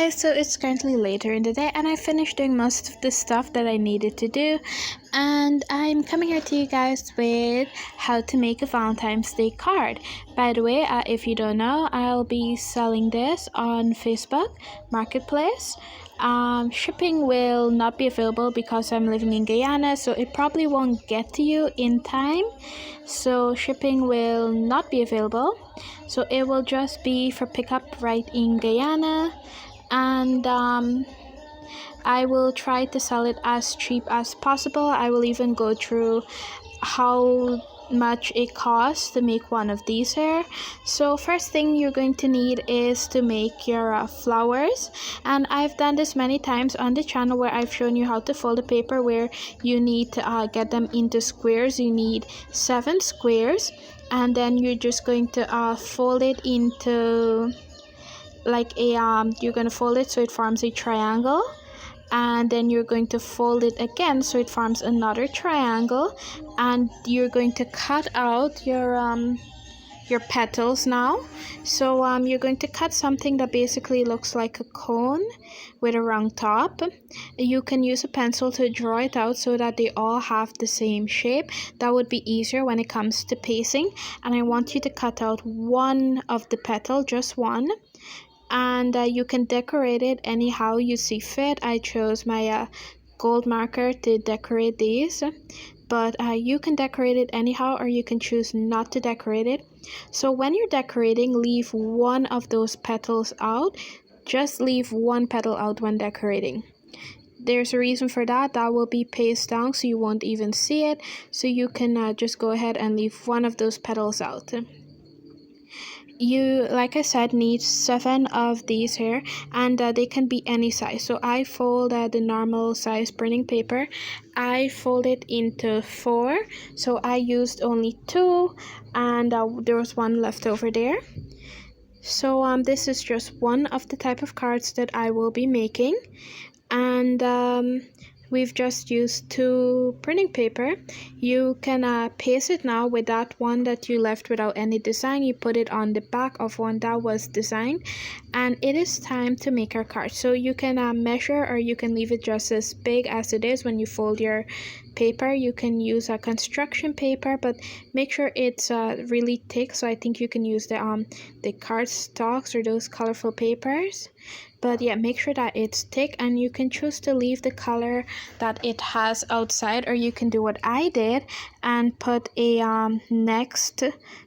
guys, so it's currently later in the day and I finished doing most of the stuff that I needed to do, and I'm coming here to you guys with how to make a Valentine's Day card. By the way, if you don't know, I'll be selling this on Facebook Marketplace. Shipping will not be available because I'm living in Guyana, so it probably won't get to you in time. So shipping will not be available, so it will just be for pickup right in Guyana. And I will try to sell it as cheap as possible. I will even go through how much it costs to make one of these here. So first thing you're going to need is to make your flowers, and I've done this many times on the channel where I've shown you how to fold the paper, where you need to get them into squares. You need 7 squares, and then you're just going to fold it into like a you're going to fold it so it forms a triangle, and then you're going to fold it again so it forms another triangle, and you're going to cut out your petals now. So you're going to cut something that basically looks like a cone with a round top. You can use a pencil to draw it out so that they all have the same shape. That would be easier when it comes to pasting. And I want you to cut out one of the petal, just one, and you can decorate it anyhow you see fit. I chose my gold marker to decorate these, but you can decorate it anyhow, or you can choose not to decorate it. So when you're decorating, leave one of those petals out. Just leave one petal out when decorating. There's a reason for that. That will be pasted down so you won't even see it, so you can just go ahead and leave one of those petals out. You, like I said, need 7 of these here, and they can be any size. So I fold the normal size printing paper. I fold it into 4, so I used only 2, and there was one left over there. So this is just one of the type of cards that I will be making, and we've just used 2 printing paper. You can paste it now with that one that you left without any design. You put it on the back of one that was designed, and it is time to make our card. So you can measure, or you can leave it just as big as it is when you fold your paper. You can use a construction paper, but make sure it's really thick. So I think you can use the card stalks or those colorful papers. But yeah, make sure that it's thick, and you can choose to leave the color that it has outside, or you can do what I did and put a next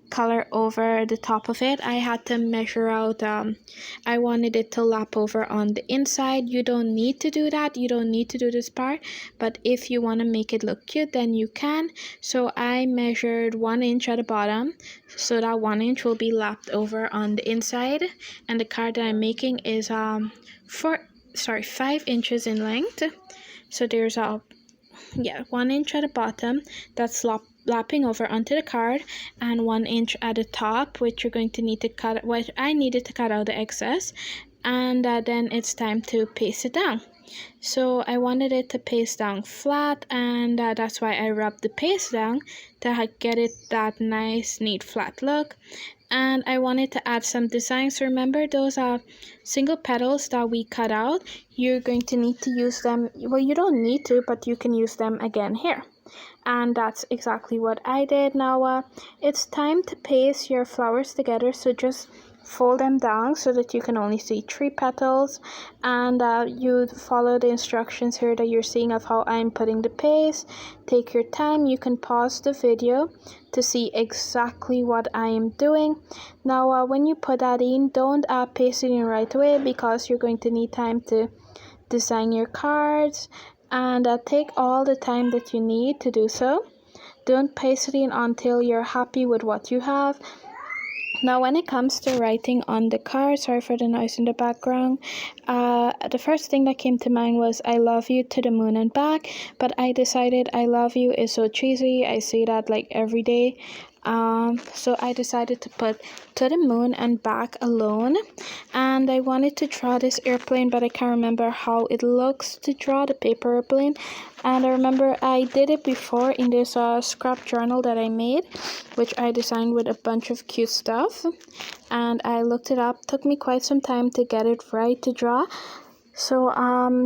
color over the top of it. I had to measure out, I wanted it to lap over on the inside. You don't need to do that. You don't need to do this part, but if you want to make it look cute, then you can. So I measured 1 inch at the bottom, so that 1 inch will be lapped over on the inside. And the card that I'm making is 5 inches in length. So there's 1 inch at the bottom that's lapping over onto the card, and 1 inch at the top, which you're going to need to cut, which I needed to cut out the excess, and then it's time to paste it down. So I wanted it to paste down flat, and that's why I rubbed the paste down to get it that nice neat flat look. And I wanted to add some designs. Remember those single petals that we cut out? You're going to need to use them. Well, you don't need to, but you can use them again here. And that's exactly what I did. Now it's time to paste your flowers together, so just fold them down so that you can only see 3 petals, and you follow the instructions here that you're seeing of how I'm putting the paste. Take your time. You can pause the video to see exactly what I am doing. Now when you put that in, don't paste it in right away, because you're going to need time to design your cards, and take all the time that you need to do so. Don't paste it in until you're happy with what you have. Now when it comes to writing on the card, sorry for the noise in the background, the first thing that came to mind was I love you to the moon and back, but I decided I love you is so cheesy. I say that like every day. So I decided to put to the moon and back alone, and I wanted to draw this airplane, but I can't remember how it looks to draw the paper airplane. And I remember I did it before in this scrap journal that I made, which I designed with a bunch of cute stuff. And I looked it up. Took me quite some time to get it right to draw. So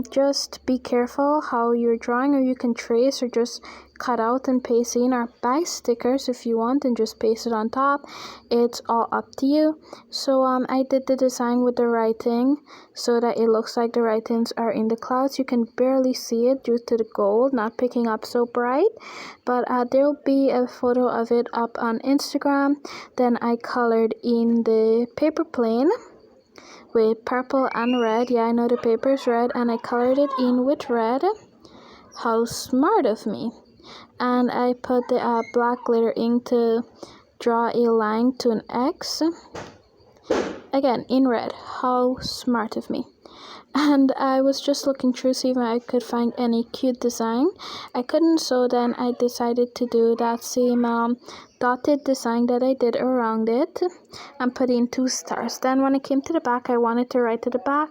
just be careful how you're drawing, or you can trace or just cut out and paste in, or buy stickers if you want and just paste it on top. It's all up to you. So I did the design with the writing so that it looks like the writings are in the clouds. You can barely see it due to the gold not picking up so bright, but there'll be a photo of it up on Instagram. Then I colored in the paper plane with purple and red. Yeah, I know the paper is red, and I colored it in with red. How smart of me. And I put the black glitter ink to draw a line to an X. Again, in red. How smart of me. And I was just looking through, see if I could find any cute design. I couldn't, so then I decided to do that same dotted design that I did around it and put in 2 stars. Then when it came to the back, I wanted to write to the back,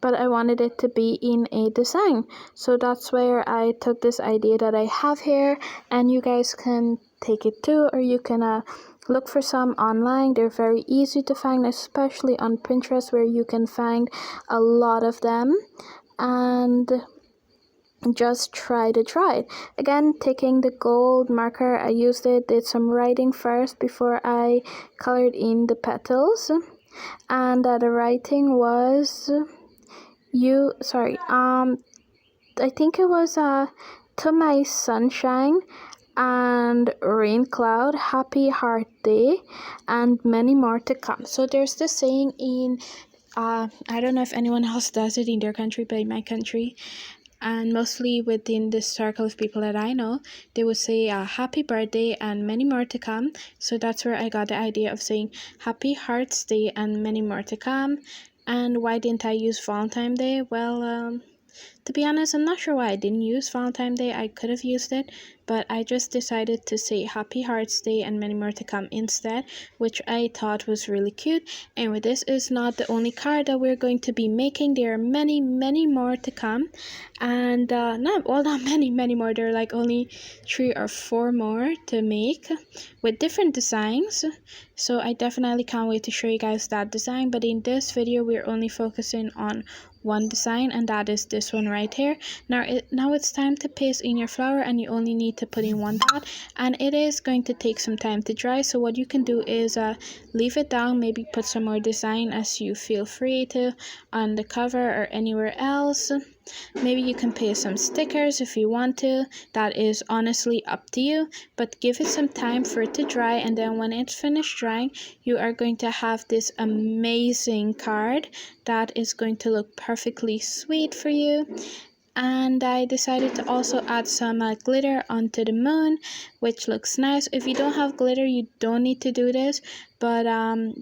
but I wanted it to be in a design. So that's where I took this idea that I have here, and you guys can take it too, or you can look for some online. They're very easy to find, especially on Pinterest, where you can find a lot of them. And just try to draw it. Again, taking the gold marker, I used it, did some writing first before I colored in the petals. And the writing was I think it was to my sunshine and rain cloud, happy heart day, and many more to come. So there's this saying in I don't know if anyone else does it in their country, but in my country, and mostly within this circle of people that I know, they would say happy birthday and many more to come. So that's where I got the idea of saying happy hearts day and many more to come. And why didn't I use Valentine's Day? Well, to be honest, I'm not sure why I didn't use Valentine's Day. I could have used it, but I just decided to say Happy Hearts Day and many more to come instead, which I thought was really cute. Anyway, this is not the only card that we're going to be making. There are many, many more to come. And not many more. There are like only 3 or 4 more to make with different designs. So I definitely can't wait to show you guys that design. But in this video, we're only focusing on one design, and that is this one right here. Now it's time to paste in your flower, and you only need to put in 1 dot, and it is going to take some time to dry. So what you can do is leave it down, maybe put some more design as you feel free to on the cover or anywhere else. Maybe you can paste some stickers if you want to. That is honestly up to you, but give it some time for it to dry, and then when it's finished drying, you are going to have this amazing card that is going to look perfectly sweet for you. And I decided to also add some glitter onto the moon, which looks nice. If you don't have glitter, you don't need to do this, but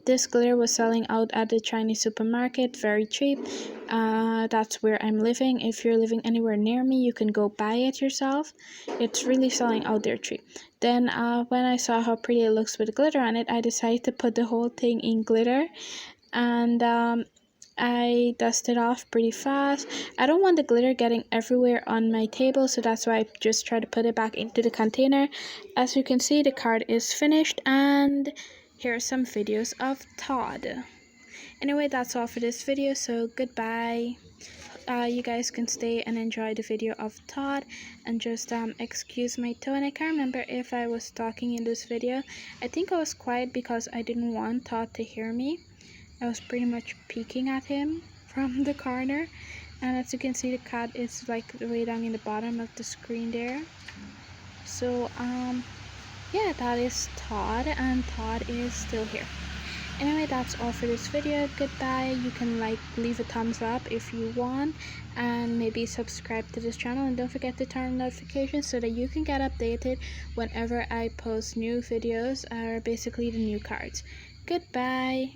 this glitter was selling out at the Chinese supermarket, very cheap. That's where I'm living. If you're living anywhere near me, you can go buy it yourself. It's really selling out there cheap. Then when I saw how pretty it looks with glitter on it, I decided to put the whole thing in glitter, and I dusted off pretty fast. I don't want the glitter getting everywhere on my table, so that's why I just try to put it back into the container. As you can see, the card is finished, and here are some videos of Todd. Anyway, that's all for this video, so goodbye. You guys can stay and enjoy the video of Todd, and just excuse my tone. I can't remember if I was talking in this video. I think I was quiet because I didn't want Todd to hear me. I was pretty much peeking at him from the corner, and as you can see, the cat is like way down in the bottom of the screen there. So yeah, that is Todd, and Todd is still here. Anyway, that's all for this video. Goodbye. You can leave a thumbs up if you want, and maybe subscribe to this channel, and don't forget to turn on notifications so that you can get updated whenever I post new videos, or basically the new cards. Goodbye.